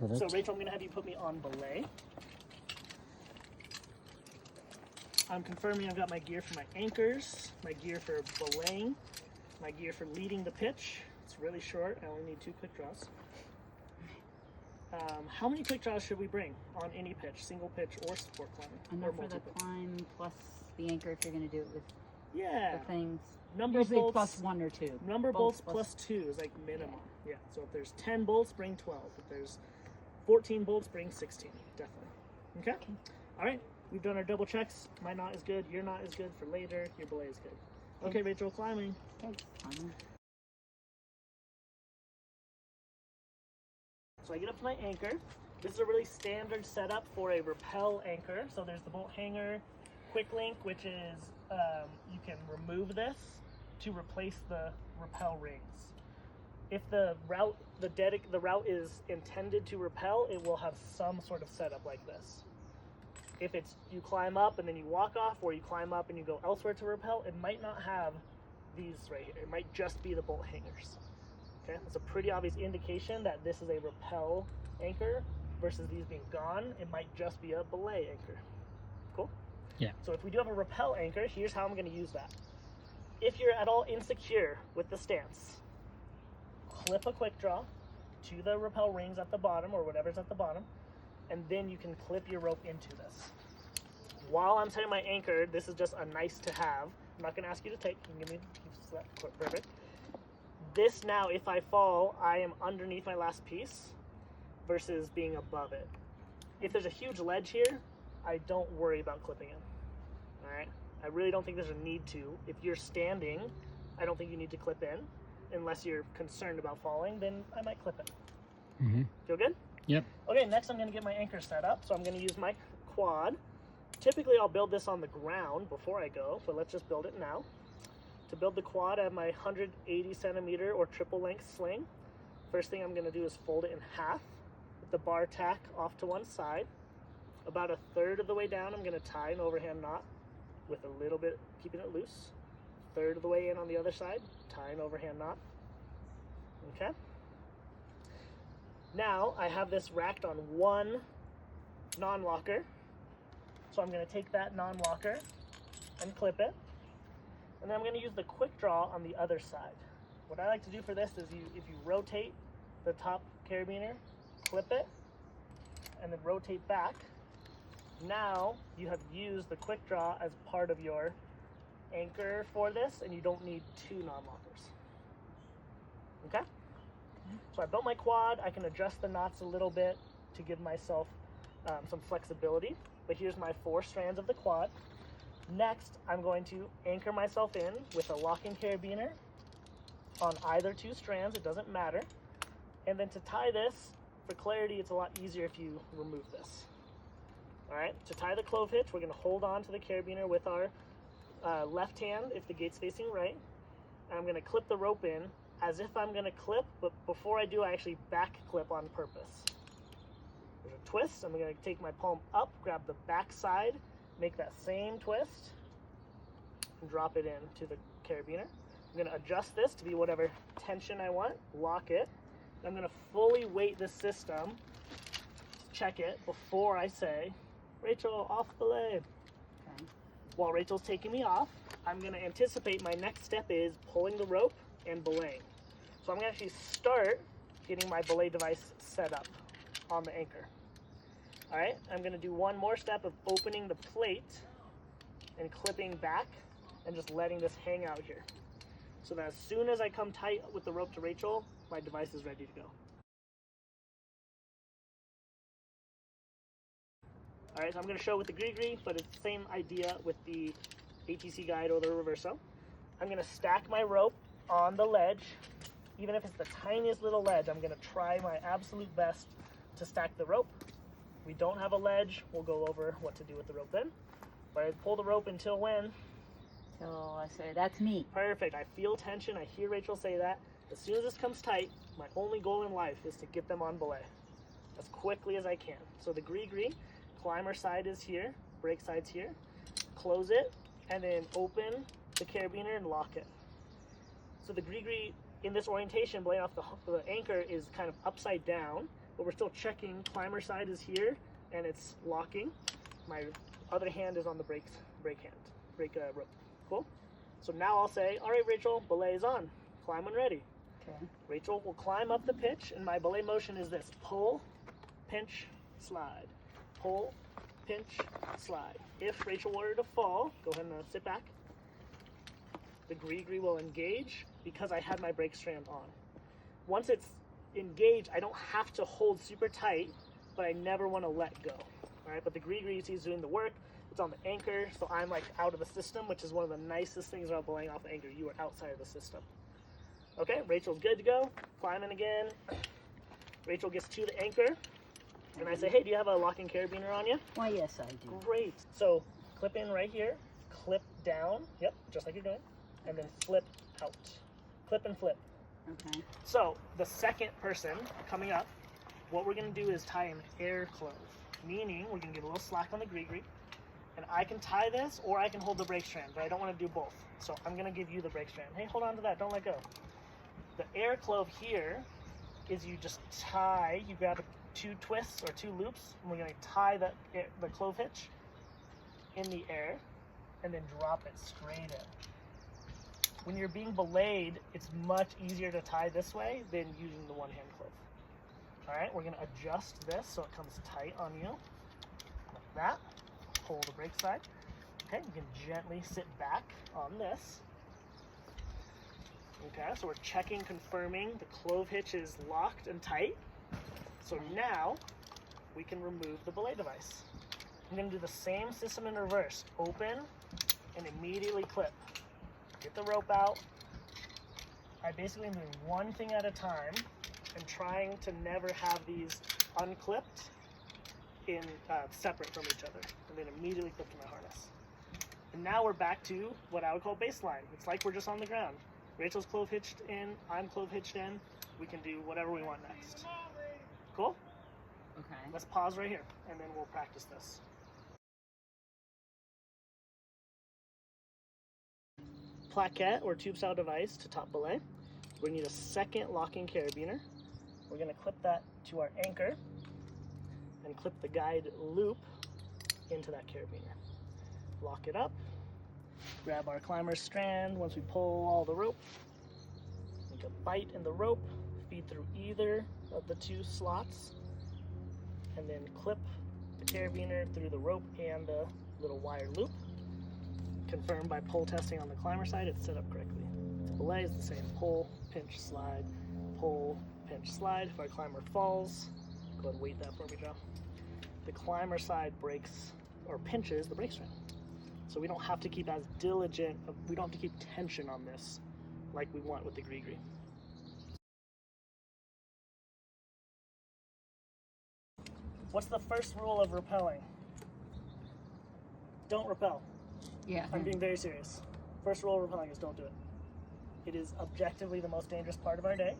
Perfect. So Rachel, I'm going to have you put me on belay. I'm confirming I've got my gear for my anchors, my gear for belaying, my gear for leading the pitch. It's really short. I only need 2 quick draws. How many quick draws should we bring on any pitch, single pitch or sport climbing? Enough for the climb plus the anchor if you're going to do it with the things. Number Usually bolts, plus 1 or 2. Number bolts plus 2 is like minimum. Yeah. So if there's 10 bolts, bring 12. If there's 14 bolts, bring 16. Definitely. Okay? All right. We've done our double checks. My knot is good. Your knot is good for later. Your belay is good. Okay, Rachel, climbing. Okay. So I get up to my anchor. This is a really standard setup for a rappel anchor. So there's the bolt hanger, quick link, which is you can remove this to replace the rappel rings. If the route is intended to rappel, it will have some sort of setup like this. If it's you climb up and then you walk off, or you climb up and you go elsewhere to rappel, it might not have these right here. It might just be the bolt hangers. Okay, that's a pretty obvious indication that this is a rappel anchor versus these being gone. It might just be a belay anchor. Cool? Yeah. So if we do have a rappel anchor, here's how I'm going to use that. If you're at all insecure with the stance, clip a quick draw to the rappel rings at the bottom or whatever's at the bottom, and then you can clip your rope into this. While I'm setting my anchor, this is just a nice to have. I'm not going to ask you to take. You can give me that. Perfect. This now, if I fall, I am underneath my last piece versus being above it. If there's a huge ledge here, I don't worry about clipping it. All right? I really don't think there's a need to. If you're standing, I don't think you need to clip in. Unless you're concerned about falling, then I might clip it. Mm-hmm. Feel good? Yep. Okay, next I'm going to get my anchor set up. So I'm going to use my quad. Typically I'll build this on the ground before I go, but let's just build it now. To build the quad, I have my 180 centimeter or triple length sling. First thing I'm going to do is fold it in half with the bar tack off to one side. About a third of the way down, I'm going to tie an overhand knot with a little bit, keeping it loose. Third of the way in on the other side, tie an overhand knot. Okay. Now I have this racked on one non-locker. So I'm going to take that non-locker and clip it. And then I'm going to use the quick draw on the other side. What I like to do for this is if you rotate the top carabiner, clip it, and then rotate back. Now you have used the quick draw as part of your anchor for this, and you don't need 2 non-lockers. Okay? So I built my quad. I can adjust the knots a little bit to give myself some flexibility. But here's my 4 strands of the quad. Next, I'm going to anchor myself in with a locking carabiner on either 2 strands. It doesn't matter. And then to tie this, for clarity, it's a lot easier if you remove this. All right, to tie the clove hitch, we're going to hold on to the carabiner with our left hand if the gate's facing right. And I'm going to clip the rope in as if I'm going to clip, but before I do, I actually back clip on purpose. There's a twist. I'm going to take my palm up, grab the back side, make that same twist, and drop it into the carabiner. I'm going to adjust this to be whatever tension I want, lock it. I'm going to fully weight this system, check it before I say, Rachel, off belay. Okay. While Rachel's taking me off, I'm going to anticipate my next step is pulling the rope and belaying. So I'm going to actually start getting my belay device set up on the anchor. All right, I'm going to do one more step of opening the plate and clipping back and just letting this hang out here. So that as soon as I come tight with the rope to Rachel, my device is ready to go. All right, so I'm going to show with the gree-gree, but it's the same idea with the ATC guide or the reverso. I'm going to stack my rope on the ledge. Even if it's the tiniest little ledge, I'm going to try my absolute best to stack the rope. If we don't have a ledge, we'll go over what to do with the rope then. But I pull the rope until when? Till I say, that's me. Perfect. I feel tension. I hear Rachel say that. As soon as this comes tight, my only goal in life is to get them on belay as quickly as I can. So the gree-gree, climber side is here, brake side's here. Close it, and then open the carabiner and lock it. So the gree-gree in this orientation, belaying off the anchor, is kind of upside down. but we're still checking. Climber side is here, and it's locking. My other hand is on the brake rope. Cool? So now I'll say, all right, Rachel, belay is on. Climb when ready. Okay. Rachel will climb up the pitch, and my belay motion is this: pull, pinch, slide. Pull, pinch, slide. If Rachel were to fall, go ahead and sit back. The gree-gree will engage because I had my brake strand on. Once it's engaged, I don't have to hold super tight, but I never want to let go. All right, but the gree-gree, you see, is doing the work. It's on the anchor, so I'm like out of the system, which is one of the nicest things about belaying off anchor. You are outside of the system. Okay, Rachel's good to go. Climbing again. Rachel gets to the anchor, and I say, hey, do you have a locking carabiner on you? Why, yes, I do. Great. So clip in right here, clip down, yep, just like you're doing, and then flip out. Clip and flip. Okay. So the second person coming up, what we're going to do is tie an air clove, meaning we're going to give a little slack on the gree-gree, and I can tie this or I can hold the brake strand, but I don't want to do both. So I'm going to give you the brake strand. Hey, hold on to that. Don't let go. The air clove here is you just tie, you grab 2 twists or 2 loops, and we're going to tie the clove hitch in the air and then drop it straight in. When you're being belayed, it's much easier to tie this way than using the one-hand clove. All right, we're going to adjust this so it comes tight on you, like that. Pull the brake side. Okay, you can gently sit back on this. Okay, so we're checking, confirming the clove hitch is locked and tight. So now we can remove the belay device. I'm going to do the same system in reverse. Open and immediately clip. Get the rope out. I basically am doing one thing at a time and trying to never have these unclipped in separate from each other, and then immediately clip to my harness. And now we're back to what I would call baseline. It's like we're just on the ground. Rachel's clove hitched in, I'm clove hitched in. We can do whatever we want next. Cool? Okay. Let's pause right here, and then we'll practice this. Plaquette or tube style device to top belay. We need a second locking carabiner. We're going to clip that to our anchor and clip the guide loop into that carabiner. Lock it up. Grab our climber strand. Once we pull all the rope, make a bite in the rope, feed through either of the 2 slots, and then clip the carabiner through the rope and the little wire loop. Confirmed by pull testing on the climber side, it's set up correctly. The belay is the same: pull, pinch, slide, pull, pinch, slide. If our climber falls, go ahead and weight that for me, Joe. The climber side breaks or pinches the brake strand. So we don't have to keep as diligent, we don't have to keep tension on this like we want with the gree-gree. What's the first rule of rappelling? Don't rappel. Yeah. I'm being very serious. First rule of rappelling is don't do it. It is objectively the most dangerous part of our day.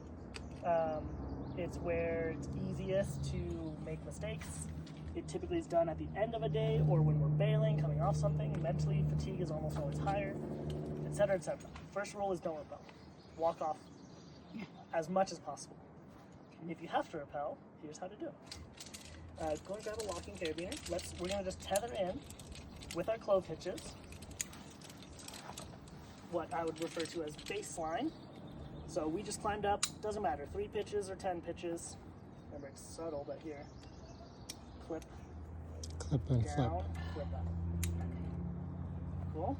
It's where it's easiest to make mistakes. It typically is done at the end of a day or when we're bailing, coming off something. Mentally, fatigue is almost always higher, etc., etc. First rule is don't rappel. Walk off as much as possible. If you have to rappel, here's how to do it. Go and grab a locking carabiner. We're going to just tether in with our clove hitches, what I would refer to as baseline. So we just climbed up, doesn't matter, 3 pitches or 10 pitches. Remember, it's subtle, but here. Clip and down, flip. Flip up. Cool?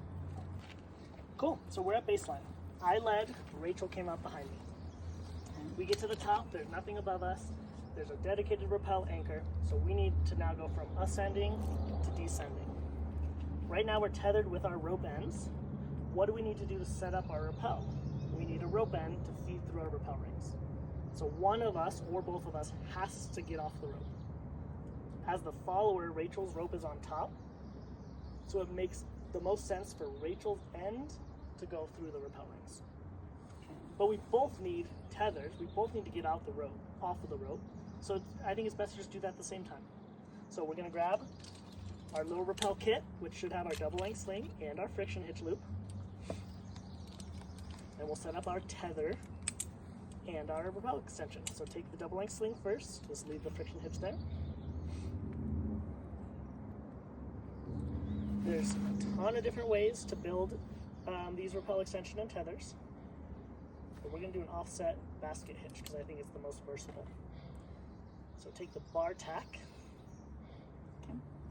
Cool, so we're at baseline. I led, Rachel came up behind me. We get to the top, there's nothing above us. There's a dedicated rappel anchor, so we need to now go from ascending to descending. Right now we're tethered with our rope ends. What do we need to do to set up our rappel? We need a rope end to feed through our rappel rings. So one of us, or both of us, has to get off the rope. As the follower, Rachel's rope is on top, so it makes the most sense for Rachel's end to go through the rappel rings. But we both need tethers, we both need to get off the rope, so I think it's best to just do that at the same time. So we're going to grab our little rappel kit, which should have our double length sling and our friction hitch loop, and we'll set up our tether and our rappel extension. So take the double length sling first, just leave the friction hitch there. There's a ton of different ways to build these rappel extension and tethers. But we're going to do an offset basket hitch because I think it's the most versatile. So take the bar tack,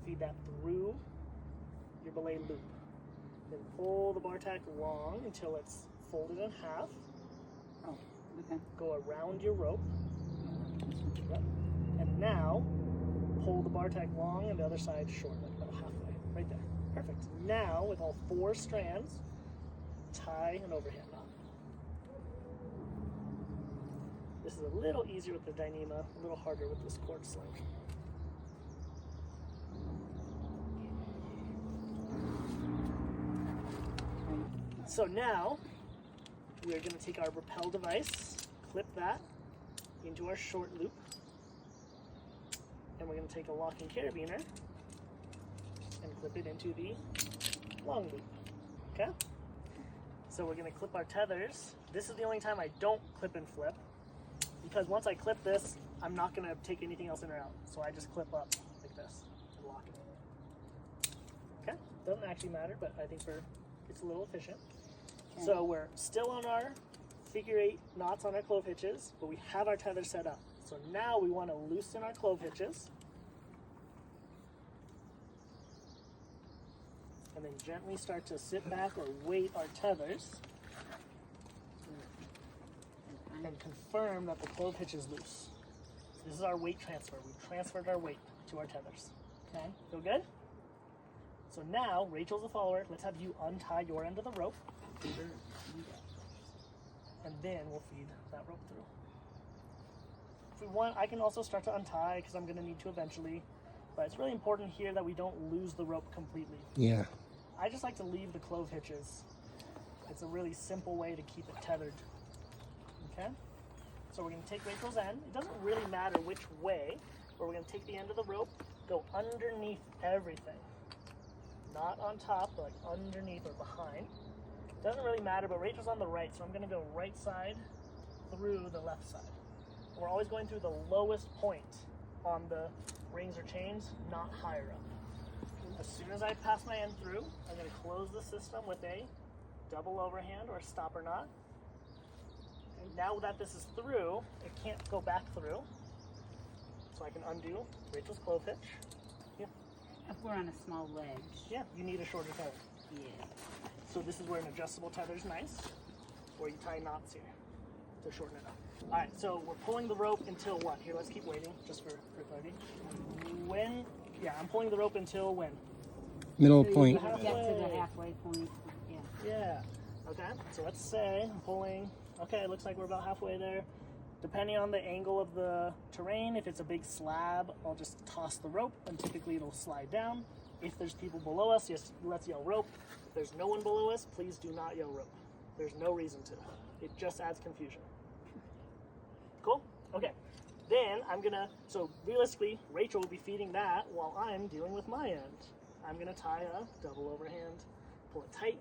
feed that through your belay loop. Then pull the bar tack long until it's folded in half. Oh, okay. Go around your rope. Yep. And now pull the bar tack long and the other side short, like about halfway. Right there. Perfect. Now with all 4 strands, tie an overhand knot. This is a little easier with the Dyneema, a little harder with this cord sling. So now we're going to take our rappel device, clip that into our short loop, and we're going to take a locking carabiner and clip it into the long loop. Okay? So we're going to clip our tethers. This is the only time I don't clip and flip, because once I clip this, I'm not going to take anything else in or out. So I just clip up like this and lock it. Okay? Doesn't actually matter, but I think it's a little efficient. Okay. So we're still on our figure 8 knots on our clove hitches, but we have our tether set up. So now we want to loosen our clove hitches. And then gently start to sit back or weight our tethers. And confirm that the clove hitch is loose. So this is our weight transfer. We've transferred our weight to our tethers. Okay, feel good? So now, Rachel's a follower. Let's have you untie your end of the rope. And then we'll feed that rope through. If we want, I can also start to untie because I'm going to need to eventually. But it's really important here that we don't lose the rope completely. Yeah. I just like to leave the clove hitches. It's a really simple way to keep it tethered. Okay? So we're going to take Rachel's end. It doesn't really matter which way, but we're going to take the end of the rope, go underneath everything. Not on top, but like underneath or behind. Doesn't really matter, but Rachel's on the right, so I'm going to go right side through the left side. We're always going through the lowest point on the rings or chains, not higher up. As soon as I pass my end through, I'm going to close the system with a double overhand or a stopper knot. And now that this is through, it can't go back through. So I can undo Rachel's clove hitch. Yeah. If we're on a small ledge. Yeah, you need a shorter tether. Yeah. So this is where an adjustable tether is nice, or you tie knots here to shorten it up. All right, so we're pulling the rope until what? Here, let's keep waiting just for clarity. When? Yeah, I'm pulling the rope until when? Middle point. Get to the halfway point. Yeah. Yeah. Okay, so let's say I'm pulling. Okay, it looks like we're about halfway there. Depending on the angle of the terrain, if it's a big slab, I'll just toss the rope and typically it'll slide down. If there's people below us, yes, let's yell rope. If there's no one below us, please do not yell rope. There's no reason to. It just adds confusion. Cool? Okay. Then so realistically, Rachel will be feeding that while I'm dealing with my end. I'm gonna tie a double overhand, pull it tight,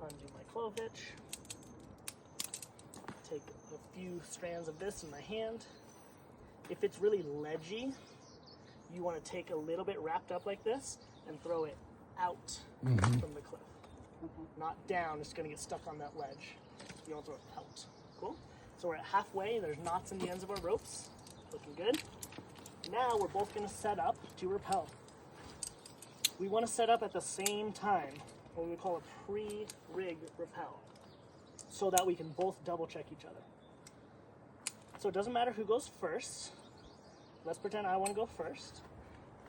undo my clove hitch, take a few strands of this in my hand. If it's really ledgy, you want to take a little bit wrapped up like this and throw it out from the cliff. Not down, it's going to get stuck on that ledge. You want to throw it out. Cool? So we're at halfway, there's knots in the ends of our ropes. Looking good. Now we're both going to set up to rappel. We want to set up at the same time, what we call a pre-rig rappel, so that we can both double check each other. So it doesn't matter who goes first. Let's pretend I want to go first.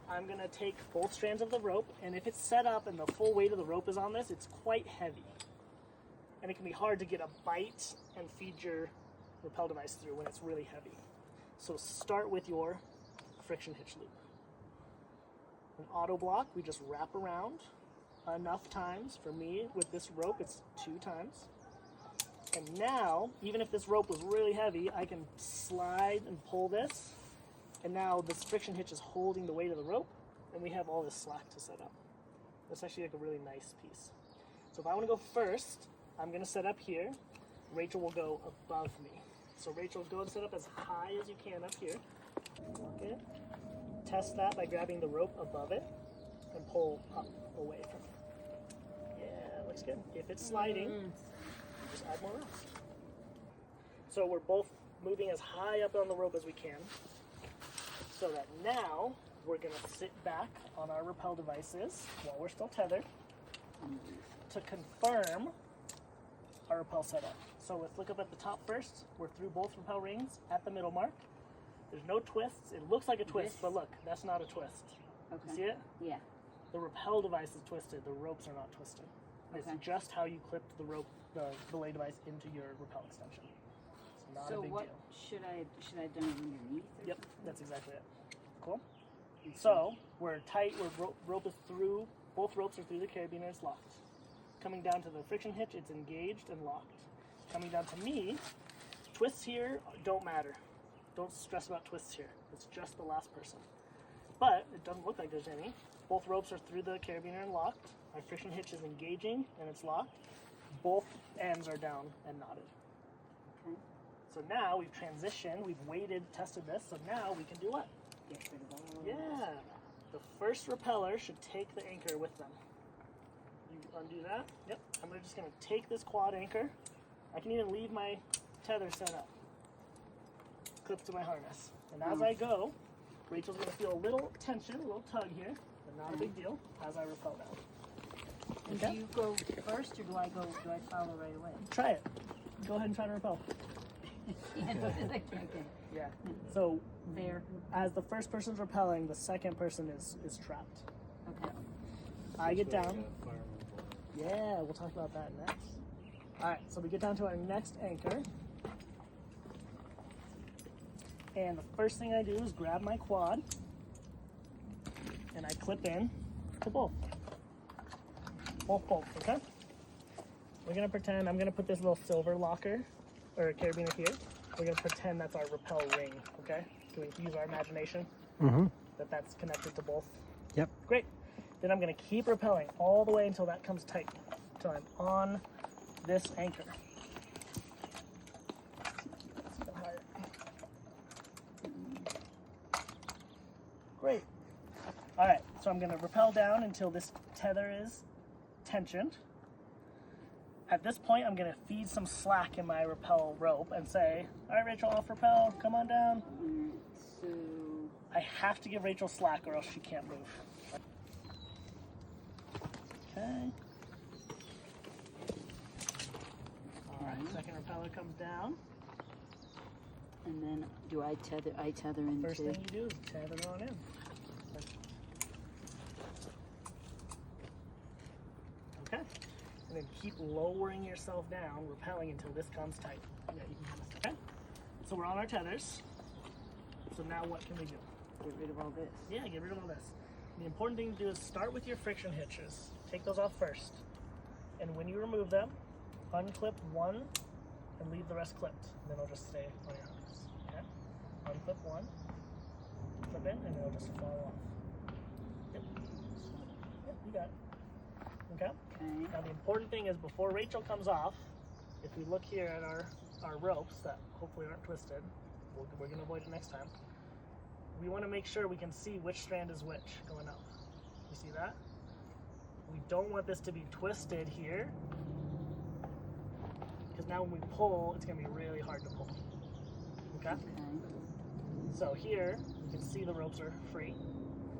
I'm going to take both strands of the rope, and if it's set up and the full weight of the rope is on this, it's quite heavy. And it can be hard to get a bite and feed your rappel device through when it's really heavy. So start with your friction hitch loop. An auto block, we just wrap around enough times. For me, with this rope, it's 2 times. And now, even if this rope was really heavy, I can slide and pull this. And now this friction hitch is holding the weight of the rope, and we have all this slack to set up. That's actually like a really nice piece. So if I want to go first, I'm going to set up here. Rachel will go above me. So Rachel, go and sit up as high as you can up here. Lock it. Test that by grabbing the rope above it and pull up away from it. Yeah, looks good. If it's sliding, just add more ropes. So we're both moving as high up on the rope as we can. So that now we're gonna sit back on our rappel devices while we're still tethered to confirm our rappel setup. So let's look up at the top first. We're through both rappel rings at the middle mark. There's no twists. It looks like a twist, but look, that's not a twist. Okay. You see it? Yeah. The rappel device is twisted. The ropes are not twisted. It's just how you clipped the rope, the belay device into your rappel extension. It's not a big deal. Should I have done it underneath? Yep, that's exactly it. Cool. So we're tight. Rope is through. Both ropes are through the carabiner. It's locked. Coming down to the friction hitch, it's engaged and locked. Coming down to me, twists here don't matter. Don't stress about twists here. It's just the last person. But it doesn't look like there's any. Both ropes are through the carabiner and locked. My friction hitch is engaging and it's locked. Both ends are down and knotted. Okay. So now we've transitioned, we've waited, tested this, so now we can do what? Get rid of all of Yeah. The first repeller should take the anchor with them. You undo that. Yep. I'm just going to take this quad anchor. I can even leave my tether set up. Clip to my harness. And as I go, Rachel's going to feel a little tension, a little tug here, but not a big deal as I rappel down. Do you go first or do I follow right away? Try it. Go ahead and try to rappel. Yeah. So there. As the first person's rappelling, the second person is trapped. Okay. I get down. Yeah, we'll talk about that next. Alright, so we get down to our next anchor. And the first thing I do is grab my quad and I clip in to both. Both bolts, okay? We're gonna pretend, I'm gonna put this little silver locker or carabiner here. We're gonna pretend that's our rappel ring, okay? Can we use our imagination? That's connected to both? Yep. Great. Then I'm gonna keep rappelling all the way until that comes tight, until I'm on this anchor. Great. All right, so I'm gonna rappel down until this tether is tensioned. At this point, I'm gonna feed some slack in my rappel rope and say, all right, Rachel, off rappel, come on down. So I have to give Rachel slack or else she can't move. Okay. All right, second repeller comes down. and then do I tether into? First thing you do is tether on in. Okay. And then keep lowering yourself down, rappelling until this comes tight. Yeah, you can do this. Okay. So we're on our tethers. So now what can we do? Get rid of all this. Yeah, get rid of all this. The important thing to do is start with your friction hitches. Take those off first. And when you remove them, unclip one and leave the rest clipped. And then it'll just stay on your harness. Okay? Unclip one, clip in, and it'll just fall off. Yep. Yep, you got it. Okay? Okay. Now the important thing is before Rachel comes off, if we look here at our ropes that hopefully aren't twisted, we're going to avoid it next time. We want to make sure we can see which strand is which going up. You see that? We don't want this to be twisted here, because now when we pull, it's going to be really hard to pull. Okay? Okay. So here, you can see the ropes are free.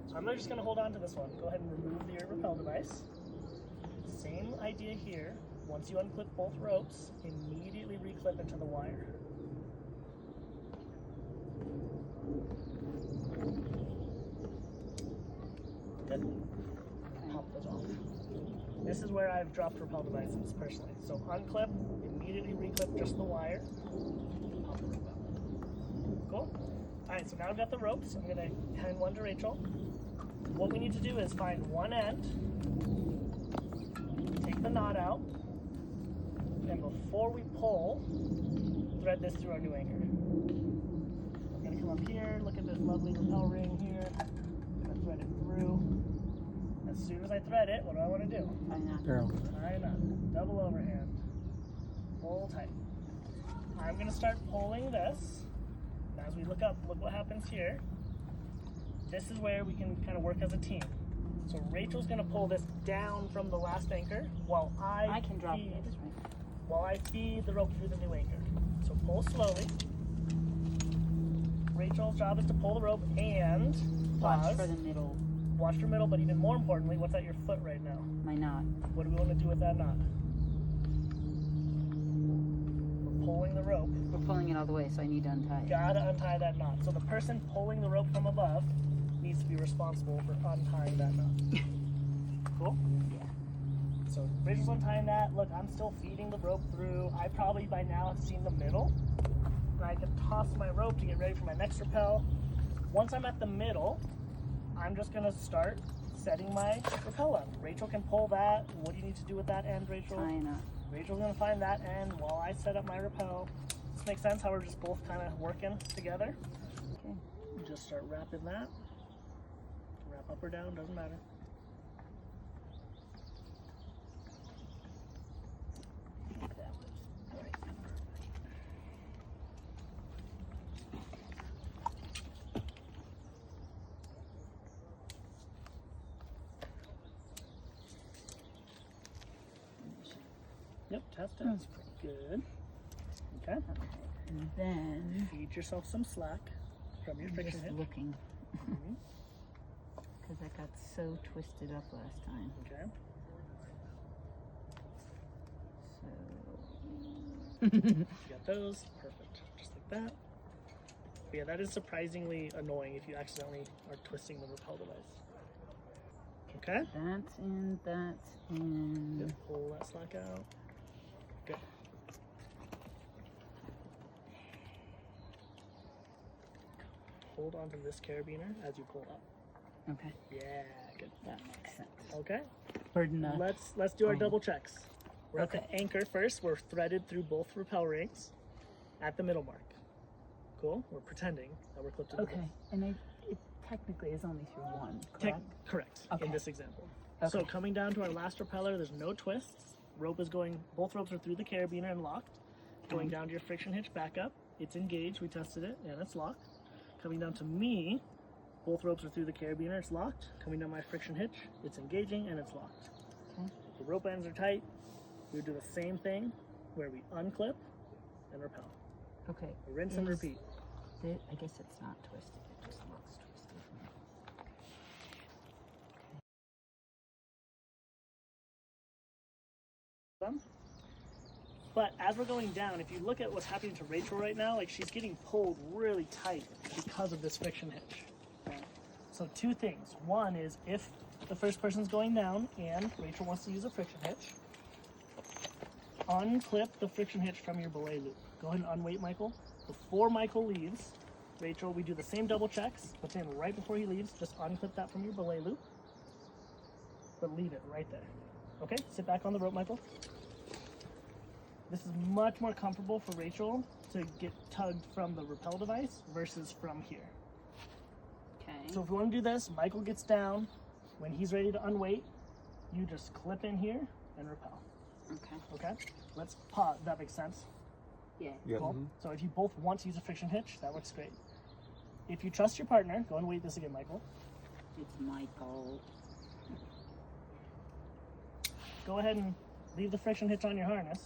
So I'm just going to hold on to this one. Go ahead and remove your rappel device. Same idea here. Once you unclip both ropes, immediately reclip into the wire. Good. Pop those off. This is where I've dropped rappel devices personally. So unclip, immediately reclip just the wire. Pop the rope out. Cool. Alright, so now I've got the ropes. I'm going to hand one to Rachel. What we need to do is find one end, take the knot out, and before we pull, thread this through our new anchor. I'm going to come up here, look at this lovely rappel ring here. I'm going to thread it through. As soon as I thread it, what do I want to do? Tie knot. Barrel. Tie knot. Double overhand. Pull tight. I'm gonna start pulling this. And as we look up, look what happens here. This is where we can kind of work as a team. So Rachel's gonna pull this down from the last anchor while I can drop feed, it. while I feed the rope through the new anchor. So pull slowly. Rachel's job is to pull the rope and Watch pause. for the middle. Watch for middle, but even more importantly, what's at your foot right now? My knot. What do we want to do with that knot? We're pulling the rope. We're pulling it all the way, so I need to untie it. Gotta untie that knot. So the person pulling the rope from above needs to be responsible for untying that knot. Cool? Yeah. So Rachel's untying that. Look, I'm still feeding the rope through. I probably by now have seen the middle. And I can toss my rope to get ready for my next rappel. Once I'm at the middle, I'm just gonna start setting my rappel up. Rachel can pull that. What do you need to do with that end, Rachel? Tie a knot. Rachel's gonna find that end while I set up my rappel. Does this make sense how we're just both kind of working together? Okay. Just start wrapping that. Wrap up or down, doesn't matter. Yep, test it. That's pretty good. Okay. And then Feed yourself some slack from your I'm friction just hitch. looking Mhm. because I got so twisted up last time. Okay. So You got those. Perfect. Just like that. But yeah, that is surprisingly annoying if you accidentally are twisting the rappel device. Okay. that's in. That's in. Just pull that slack out. Good. Hold on to this carabiner as you pull up. Okay, Yeah, good. that makes sense. Okay. Burden up. Let's do our Oh. double checks. We're at Okay. the anchor first. We're threaded through both rappel rings at the middle mark. Cool. We're pretending that we're clipped to the Okay, middle. and it technically is only through one, Tec- correct? correct. Okay. In this example. Okay. So coming down to our last repeller, there's no twists. Rope is going. Both ropes are through the carabiner and locked. Going down to your friction hitch, back up. It's engaged. We tested it, and it's locked. Coming down to me, both ropes are through the carabiner. It's locked. Coming down my friction hitch, it's engaging and it's locked. Okay. The rope ends are tight. We do the same thing where we unclip and repel. Okay. Rinse and Is repeat. I guess it's not twisted. It just looks twisted. But as we're going down, if you look at what's happening to Rachel right now, like she's getting pulled really tight because of this friction hitch. Okay? So two things. One is if the first person's going down and Rachel wants to use a friction hitch, unclip the friction hitch from your belay loop. Go ahead and unweight Michael. Before Michael leaves, Rachel, we do the same double checks, but then right before he leaves, just unclip that from your belay loop, but leave it right there. Okay, sit back on the rope, Michael. This is much more comfortable for Rachel to get tugged from the rappel device versus from here. Okay. So if we want to do this, Michael gets down. When he's ready to unweight, you just clip in here and rappel. Okay. Okay? Let's pause. That makes sense? Yeah. Yeah. Cool. So if you both want to use a friction hitch, that works great. If you trust your partner, go and weight this again, Michael. It's Michael. Go ahead and leave the friction hitch on your harness.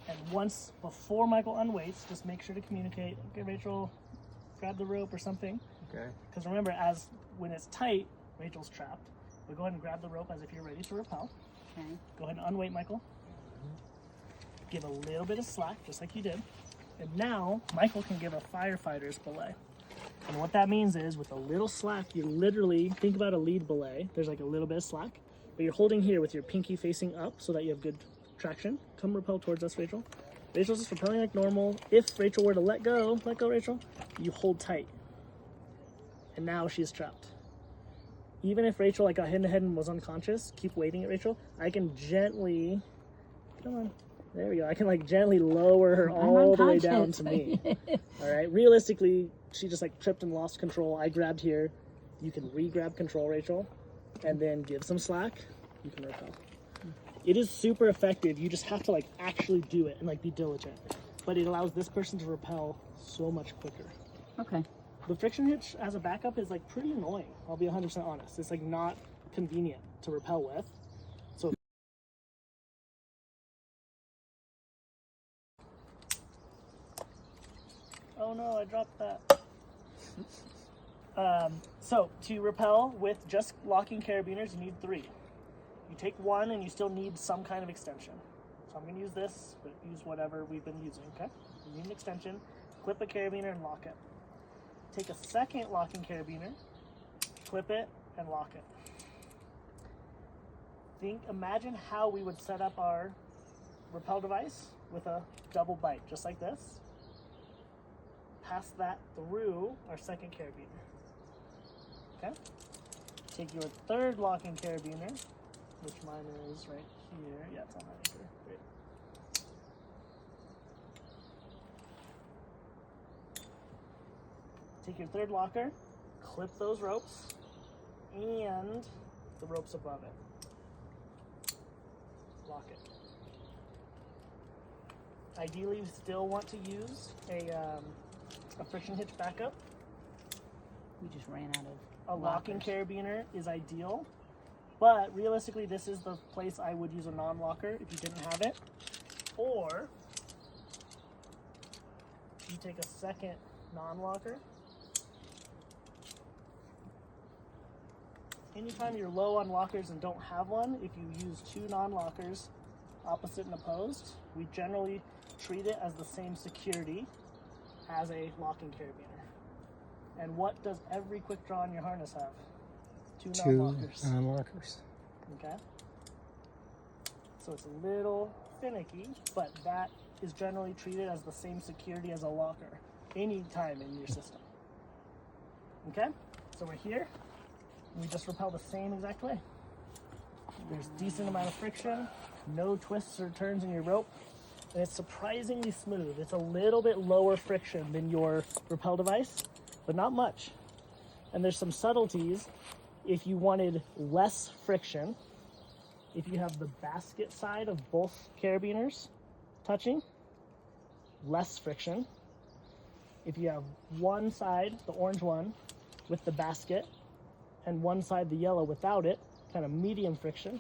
And once, before Michael unweights, just make sure to communicate. Okay, Rachel, grab the rope or something. Okay. Because remember, when it's tight, Rachel's trapped. But go ahead and grab the rope as if you're ready to rappel. Okay. Go ahead and unweight, Michael. Give a little bit of slack, just like you did. And now, Michael can give a firefighter's belay. And what that means is, with a little slack, you literally, think about a lead belay. There's like a little bit of slack. But you're holding here with your pinky facing up so that you have good traction. Come rappel towards us, Rachel. Rachel's just rappelling like normal. If Rachel were to let go, Rachel, you hold tight. And now she's trapped. Even if Rachel got hit in the head and was unconscious, keep waiting at Rachel. I can gently, come on, there we go. I can gently lower her all the way down to me. All right, realistically, she just tripped and lost control. I grabbed here. You can re-grab control, Rachel, and then give some slack. You can rappel. It is super effective. You just have to like actually do it and like be diligent. But it allows this person to rappel so much quicker. Okay. The friction hitch as a backup is like pretty annoying. I'll be 100% honest. It's like not convenient to rappel with. So oh no, I dropped that. So to rappel with just locking carabiners, you need 3. You take 1 and you still need some kind of extension. So I'm going to use this, but use whatever we've been using, okay? You need an extension, clip a carabiner and lock it. Take a second locking carabiner, clip it and lock it. Imagine how we would set up our rappel device with a double bite, just like this. Pass that through our second carabiner. Okay? Take your third locking carabiner, which mine is right here. Yeah, it's on that anchor. Great. Take your third locker, clip those ropes, and the ropes above it. Lock it. Ideally, you still want to use a friction hitch backup. We just ran out of a locking carabiner is ideal, but realistically this is the place I would use a non-locker if you didn't have it. Or you take a second non-locker. Anytime you're low on lockers and don't have one, if you use 2 non-lockers opposite and opposed, we generally treat it as the same security as a locking carabiner. And what does every quick draw in your harness have? 2 non-lockers. 2 non-lockers. Okay. So it's a little finicky, but that is generally treated as the same security as a locker anytime in your system. Okay? So we're here. We just rappel the same exact way. There's decent amount of friction, no twists or turns in your rope, and it's surprisingly smooth. It's a little bit lower friction than your rappel device, but not much. And there's some subtleties. If you wanted less friction, if you have the basket side of both carabiners touching, less friction. If you have one side, the orange one, with the basket, and one side, the yellow, without it, kind of medium friction.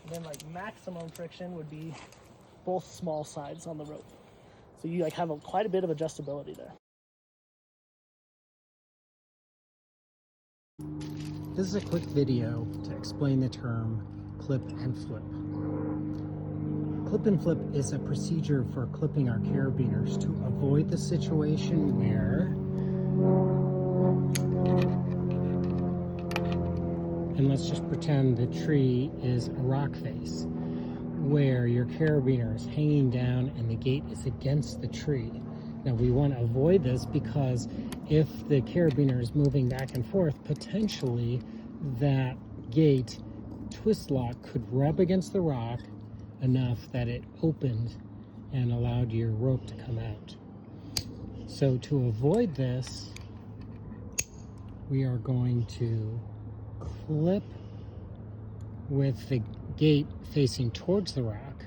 And then like maximum friction would be both small sides on the rope. So you like have quite a bit of adjustability there. This is a quick video to explain the term clip and flip. Clip and flip is a procedure for clipping our carabiners to avoid the situation where, and let's just pretend the tree is a rock face, where your carabiner is hanging down and the gate is against the tree. Now we want to avoid this because if the carabiner is moving back and forth, potentially that gate twist lock could rub against the rock enough that it opened and allowed your rope to come out. So to avoid this, we are going to clip with the gate facing towards the rock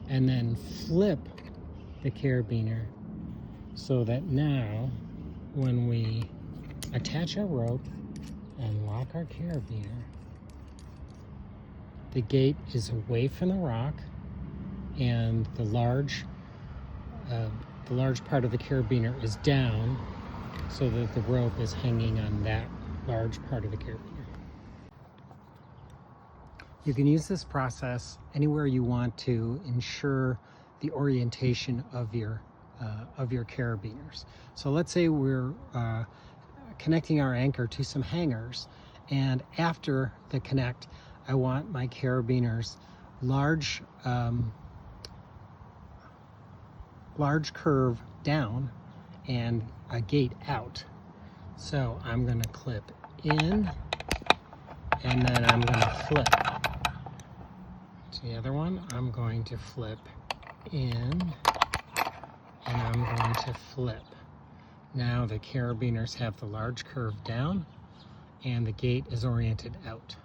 and then flip the carabiner so that now when we attach our rope and lock our carabiner, the gate is away from the rock and the large part of the carabiner is down so that the rope is hanging on that large part of the carabiner. You can use this process anywhere you want to ensure the orientation of your carabiners. So let's say we're connecting our anchor to some hangers, and after the connect, I want my carabiners large curve down and a gate out. So I'm going to clip in and then I'm going to flip. To the other one, I'm going to flip in and I'm going to flip. Now the carabiners have the large curve down and the gate is oriented out.